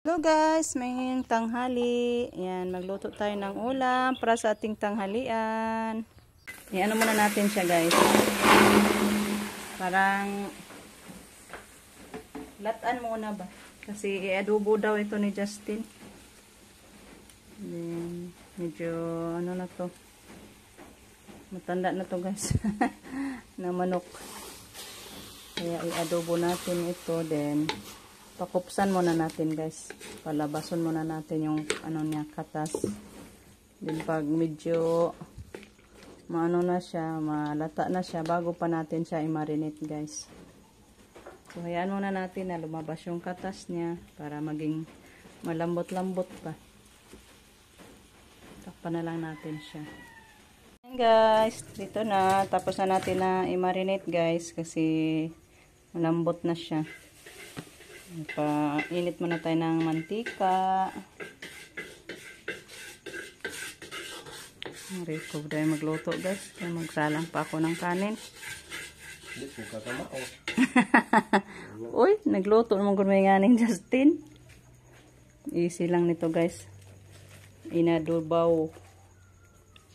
Hello guys, may tanghali. Ayan, magluto tayo ng ulam para sa ating tanghalian. Ayan, ano muna natin siya guys. Parang latan muna ba? Kasi i-adobo daw ito ni Justin. Then, medyo ano na to. Matanda na to guys. Na manok. Kaya i-adobo natin ito. Then, pakupsan muna natin guys. Palabason muna natin yung ano niya, katas. Then pag medyo maano na siya, malata na siya, bago pa natin siya i-marinate guys. So hayaan muna natin na lumabas yung katas niya para maging malambot-lambot pa. Takpan na lang natin siya. Ayan guys, dito na. Tapos na natin na i-marinate guys kasi malambot na siya. Painit muna tayo ng mantika. Ready tayo magluto guys. Magsalang pa ako ng kanin. Uy, nagluto naman kung may nganing Justin. Easy lang nito guys. Inadobaw.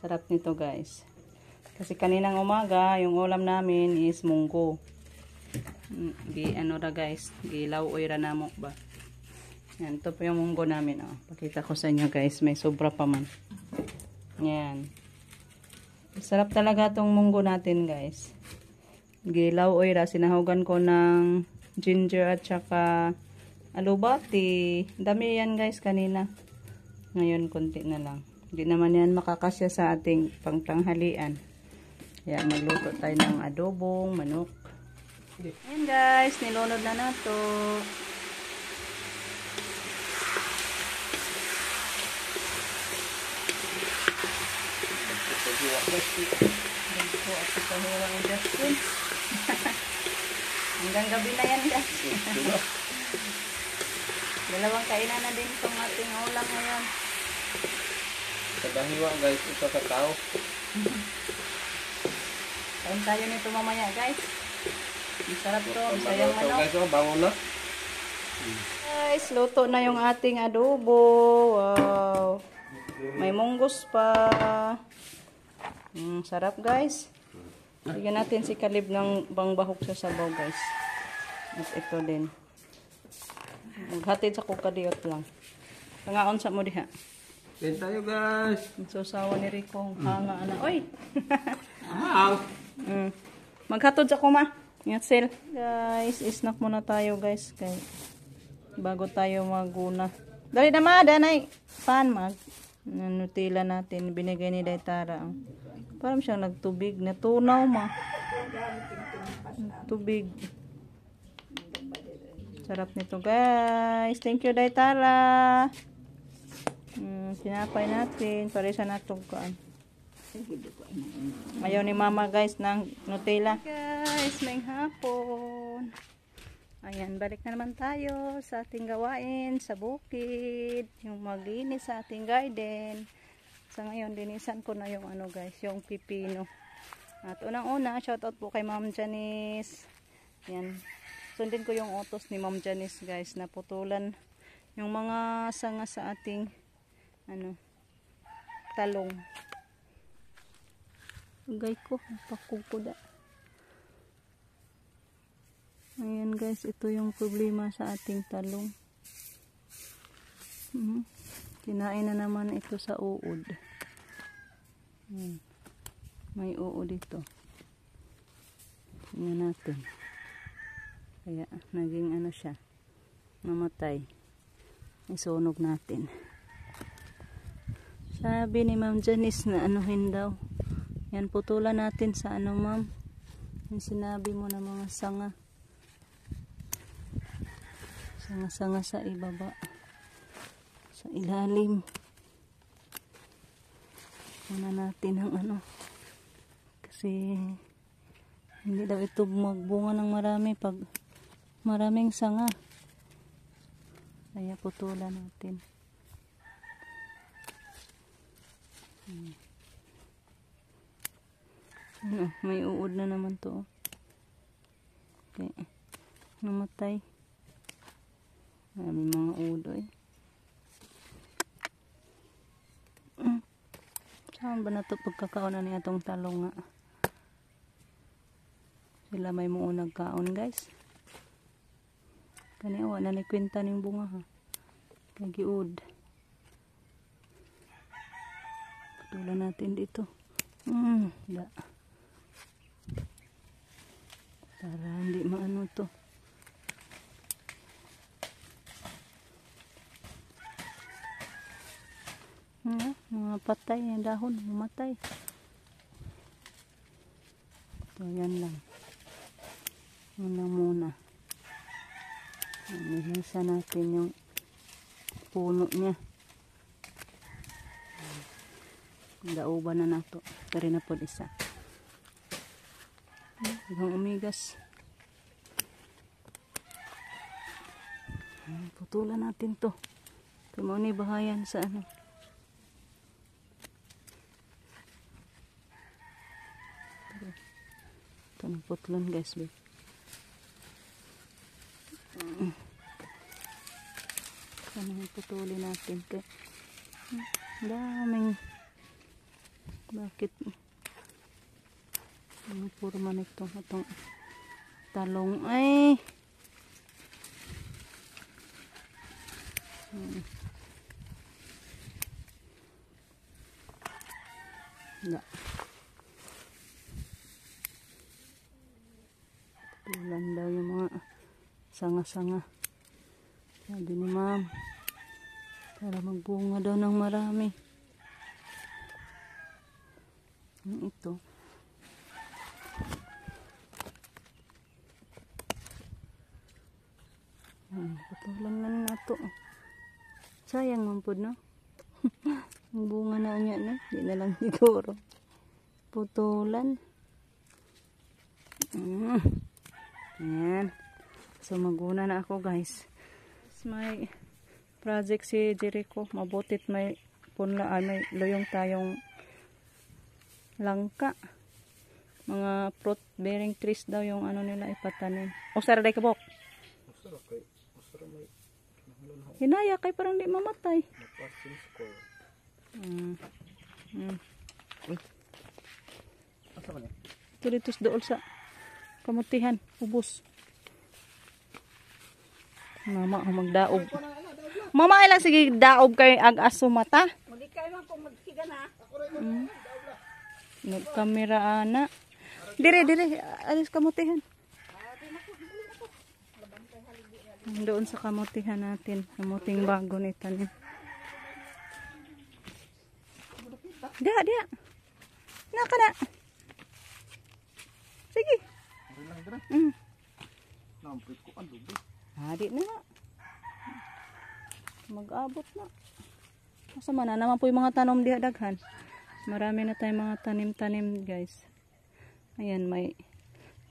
Sarap nito guys. Kasi kaninang umaga, yung ulam namin is munggo. Ano ra guys, gilaw oy ra namo ba. Yan, ito po yung munggo namin. Oh. Pakita ko sa inyo guys, may sobra pa man. Yan. Sarap talaga tong munggo natin guys. Gilaw oy ra, sinahugan ko ng ginger at saka alubati. Dami yan guys kanina. Ngayon konti na lang. Hindi naman yan makakasya sa ating pangtanghalian. Kaya magluto tayo ng adobong manok. Ayan guys, nilunod na nato. Hanggang gabi na yan guys. Dalawang kainan na din itong ating ulam ngayon. Sa dahiwa guys, ito sa tao. Kain tayo nito mamaya guys. Masarap to, sayang manok. Guys, bango na. Guys, luto na yung ating adobo. Wow. May munggos pa. Sarap guys. Bigyan natin si Kalib ng bangbahok sa sabaw guys. At ito din. Maghatid sa kukadiyot lang. Tangaon sa mo diha. Kain tayo guys. Susawa ni Rico. Hanga na. Oy! Hang! Maghatod sa kuma. Ngatsel. Guys, snack muna tayo guys. Kay bago tayo maguna. Dali na ma, danay. Pan mag. Nutila natin. Binigay ni Daytara. Parang siyang nagtubig. Natunaw ma. Tubig. Sarap nito guys. Thank you Daytara. Sinapay natin. Parisa natong kuan. Ayaw ni mama guys ng Nutella. Guys, may hapon. Ayan, balik na naman tayo sa ating gawain sa bukid. Yung maglinis sa ating garden. Sa ngayon, linisan ko na yung ano guys, yung pipino. At unang-una, shoutout po kay Ma'am Janice. Ayan, sundin ko yung utos ni Ma'am Janice guys, na putulan yung mga sanga sa ating ano, talong. Gay ko, pakukuda. Ayan guys, ito yung problema sa ating talong. Kinain na naman ito sa uod. May uod dito. Tingnan natin. Kaya naging ano siya, namatay. Isunog natin. Sabi ni Ma'am Janice na anuhin daw. Yan, putulan natin sa ano ma'am. Yung sinabi mo na mga sanga. Sanga-sanga sa ibaba. Sa ilalim. Muna natin ang ano. Kasi hindi daw ito magbunga ng marami pag maraming sanga. Kaya putulan natin. May uod na naman to. Okay. Namatay. May mga uod eh. Saan ba na ito pagkakaonan niya itong talong nga? Sila may muunag kaon guys. Kaniawa na ni kwenta ning bunga ha. Kagiud. Patulan natin dito. Da. Para hindi maano to. Mga patay yung dahon, mamatay. So, yan lang. Muna. Nilisa natin yung puno niya. Dauban na nato. Kari na po isa. Ibang umigas. Putulan natin to. Ito mo ni bahayan sa ano. Ito na putlon guys. Kanang putulin natin. Daming. Bakit? Ang purma nito. Itong talong. Ay! Da. Tulan daw yung mga sanga-sanga. Sabi ni ma'am. Para magbunga daw ng marami. Ito. Patulan na nato. Sayang mampod no. Ang bunga na niya no. Di na lang siguro. Putulan. Ayan. So maguna na ako guys. May project si Jericho. Mabutit may punla. May luyong tayong langka. Mga fruit bearing trees daw yung ano nila ipatanim. O saraday kabok. Hinaya kay parang di mamatay. Asa ba ni? Ito dito dool sa kamutihan. Ubos. Mama ang magdaob. Mama ilang sige daob kay ag-aso mata. Muli kayo man kung magsiga na. Nagkamera ana. Dire. Alis kamutihan. Doon sa kamutihan natin. Kamuting bago ni tanim. Dia. Naka na. Sige. Nampit ko ang dubi. Di na. Mag-abot na. Asa man na naman po yung mga tanom diha daghan. Marami na tayong mga tanim-tanim guys. Ayan, may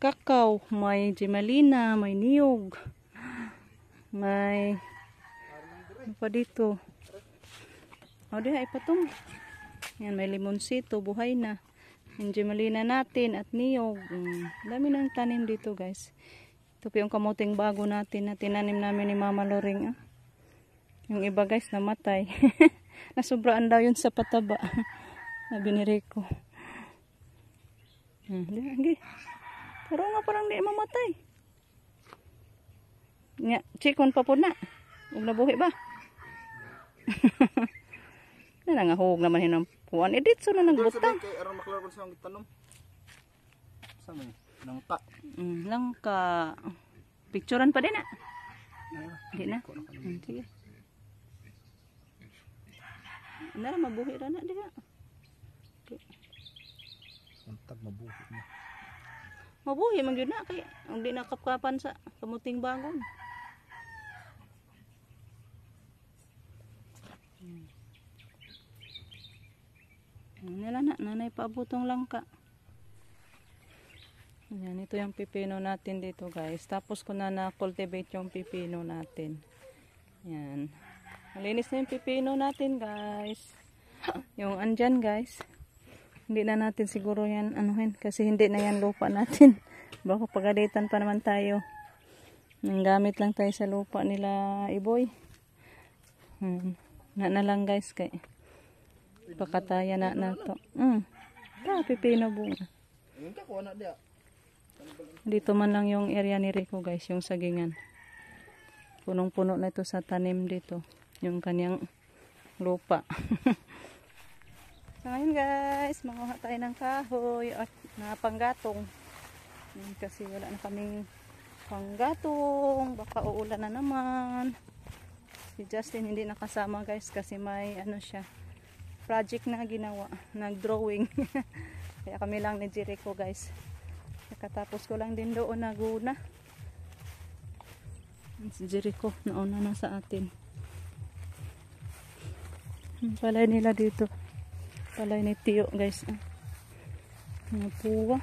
kakao, may gemalina, may niyog. May ano pa dito? O diha ipatong. Ayan, may limonsito, buhay na. Yung gemalina natin at niyog. Dami ng tanim dito guys. Ito po yung kamuting bago natin na tinanim namin ni Mama Loring. Yung iba guys namatay. Nasubraan daw yun sa pataba. Sabi ni Rico. Pero nga parang di mamatay. Nya, chikon pa po na. Huwag na buhi ba? Nangahog naman hinang puwan. Edit so na nagbutang. Kay aron maklaro sa ang tanom. Sama ni langka. Langka. Picturean pa din na. Di na. Sige. Nara mabuhi ra na diha. Untag mabuhi na. Mabuhi man gyud na kay ang di nakapkapan sa kamuting bagon. Nila na nanay paabotong langka. Yan, ito yung pipino natin dito guys. Tapos ko na cultivate yung pipino natin. Yan. Malinis na yung pipino natin guys. Yung andyan guys. Hindi na natin siguro yan anuhin. Kasi hindi na yan lupa natin. Baka pagalitan pa naman tayo. Gamit lang tayo sa lupa nila Iboy. Na lang guys. Kay Pakataya na to. Pipino bunga. Dito man lang yung area ni Rico guys, yung sagingan. Punong-puno na ito sa tanim dito. Yung kanyang lupa. So ngayon guys, manguha tayo ng kahoy at panggatong. Kasi wala na kaming panggatong. Baka uulan na naman. Si Justin hindi nakasama guys kasi may ano siya, project na ginawa, nag-drawing. Kaya kami lang ni Jericho guys. Katapos ko lang din doon naguna. Si Jericho nauna na sa atin. Palay nila dito. Palay ni Tio guys. Mga puwa.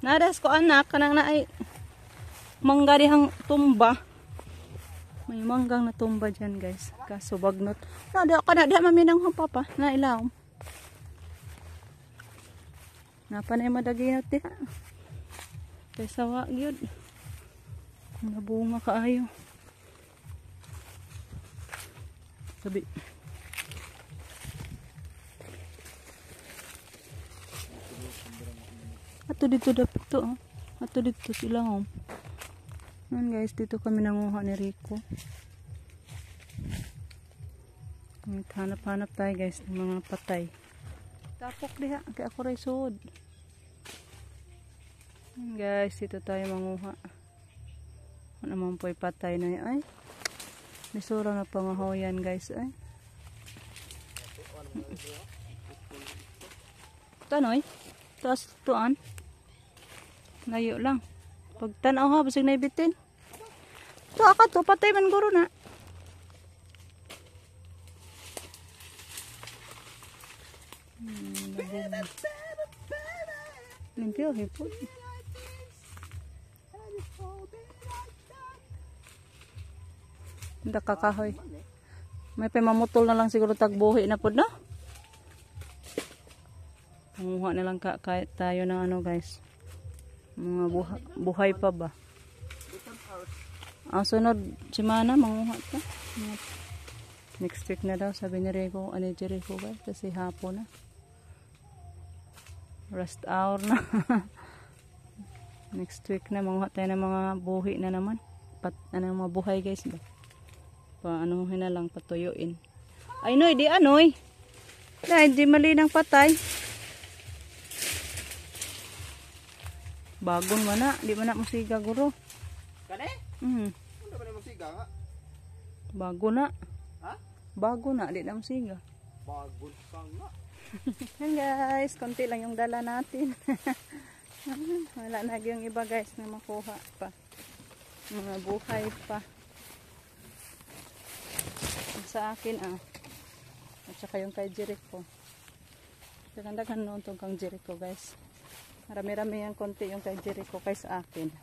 Nadas ko anak kanang naay mangga dihang tumba. May manggang natumba dyan guys. Kaso bagnot. Nada ka na di maminang papa na ilaw. Napanay madaginot diha. Kay sawa gyud. Nabunga kaayo. Sabi. Ato dito dapat to. Ato dito sila home. Yan guys, dito kami nanguha ni Rico. Hanap-hanap tayo guys ng mga patay. Tapok diha, kaya ako rin suod. Yan guys, dito tayo manguha. Ano naman po'y patay na yan. Ay, nisura na pangahoyan guys. Ay. Tanoy, taas tuan. Layo lang. Pag tanaw ha, basig na ibitin. Itoaka to, patay man guro na. Limpyo, hipon. Hindi kakahoy. May pamamutol na lang siguro tagbuhi na po na. Panguha na lang tayo ng ano guys. Mga buhay pa ba? Ang sunod semana manguha ta. Next week na daw sabi ni Rico, Jericho guys, kasi hapon na. Rest hour na. Next week na manguha tayo ng mga buhi na naman. Mga buhay guys ba. Paanuhin na lang patuyuin. Ay noy, di anoy. Dahil di mali ng patay. Bagon mana, di mana musiga guro. Kani? Ano ba ni musiga nga? Bago na. Ha? Bago na, di na musiga. Bagon ka nga. Yan guys, konti lang yung dala natin. Wala na yung iba guys na makuha pa. Mga buhay pa. Sa akin at saka yung kay Jericho. Dagan-dagan noon itong kang Jericho guys. Marami-rami yung konti yung kay Jericho kay sa akin.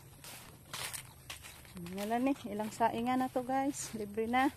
Wala ni, ilang saingan na to guys. Libre na.